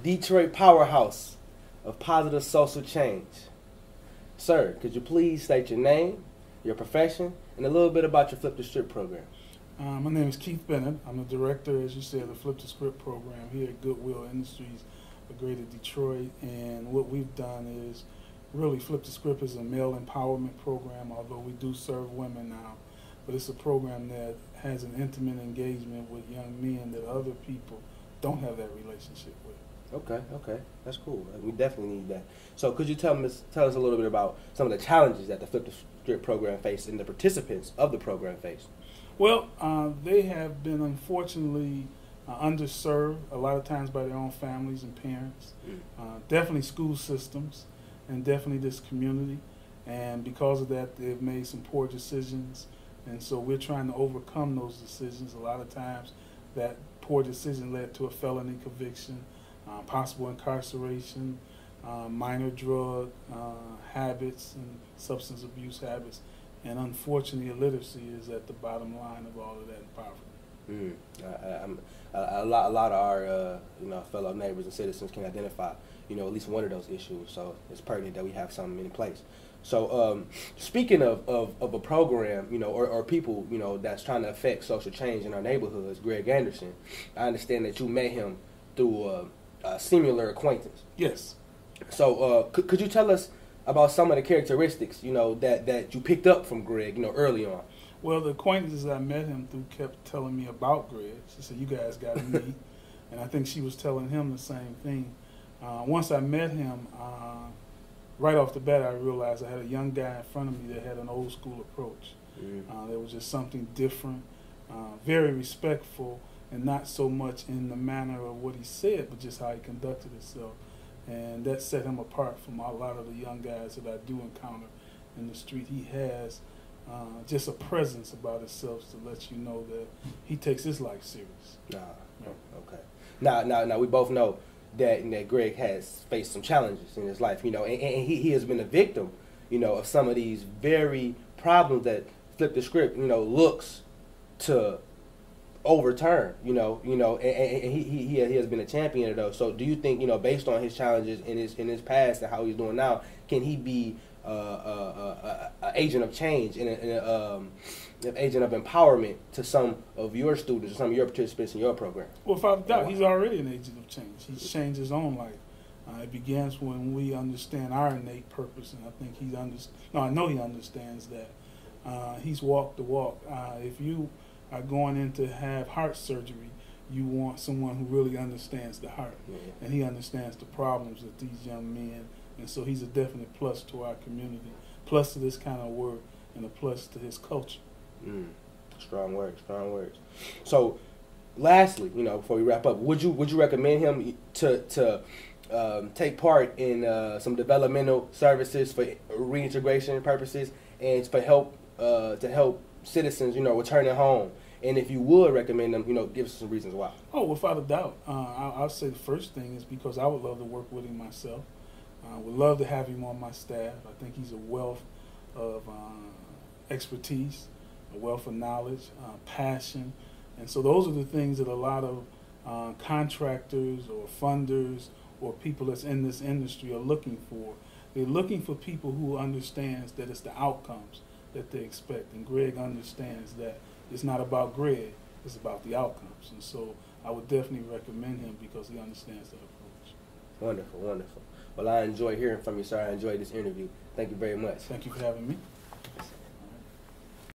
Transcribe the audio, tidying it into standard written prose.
Detroit powerhouse of positive social change. Sir, could you please state your name, your profession, and a little bit about your Flip the Script program? My name is Keith Bennett. I'm the director, as you said, of the Flip the Script program here at Goodwill Industries of Greater Detroit. And what we've done is really Flip the Script is a male empowerment program, although we do serve women now. But it's a program that has an intimate engagement with young men that other people don't have that relationship with. Okay, that's cool. We definitely need that. So could you tell us a little bit about some of the challenges that the Flip the Script program faced and the participants of the program faced? Well, they have been unfortunately underserved a lot of times by their own families and parents. Definitely school systems and definitely this community. And because of that, they've made some poor decisions. And so we're trying to overcome those decisions. A lot of times that poor decision led to a felony conviction, possible incarceration, minor drug habits and substance abuse habits. And unfortunately, illiteracy is at the bottom line of all of that poverty. A lot of our fellow neighbors and citizens can identify at least one of those issues. So it's pertinent that we have something in place. So speaking of a program, or people, that's trying to affect social change in our neighborhoods, Greg Anderson, I understand that you met him through a similar acquaintance. Yes. So could you tell us about some of the characteristics, that you picked up from Greg, early on? Well, the acquaintances I met him through kept telling me about Greg. She said, "You guys got to meet," and I think she was telling him the same thing. Once I met him, right off the bat, I realized I had a young guy in front of me that had an old school approach. There was just something different, very respectful, and not so much in the manner of what he said, but just how he conducted himself. And that set him apart from a lot of the young guys that I do encounter in the street. He has just a presence about himself to let you know that he takes his life serious. Okay. Now we both know that Greg has faced some challenges in his life, and he has been a victim, of some of these very problems that Flip the Script, looks to overturn, and he has been a champion of those. So do you think, based on his challenges in his past and how he's doing now, can he be an agent of change and an agent of empowerment to some of your students or some of your participants in your program? Well, without a doubt, he's already an agent of change. He's changed his own life. It begins when we understand our innate purpose, and I think I know he understands that. He's walked the walk. If you are going in to have heart surgery, you want someone who really understands the heart, and he understands the problems of these young men. And so he's a definite plus to our community, plus to this kind of work, and a plus to his culture. Strong words. So, lastly, before we wrap up, would you recommend him to take part in some developmental services for reintegration purposes and to help citizens, returning home? And if you would recommend them, give us some reasons why. Oh, without a doubt. I'll say the first thing is because I would love to work with him myself. I would love to have him on my staff. I think he's a wealth of expertise, a wealth of knowledge, passion. And so those are the things that a lot of contractors or funders or people that's in this industry are looking for. They're looking for people who understands that it's the outcomes that they expect. And Greg understands that it's not about Greg, it's about the outcomes. And so I would definitely recommend him because he understands that approach. Wonderful. Well, I enjoyed hearing from you, sir. I enjoyed this interview. Thank you very much. Thank you for having me.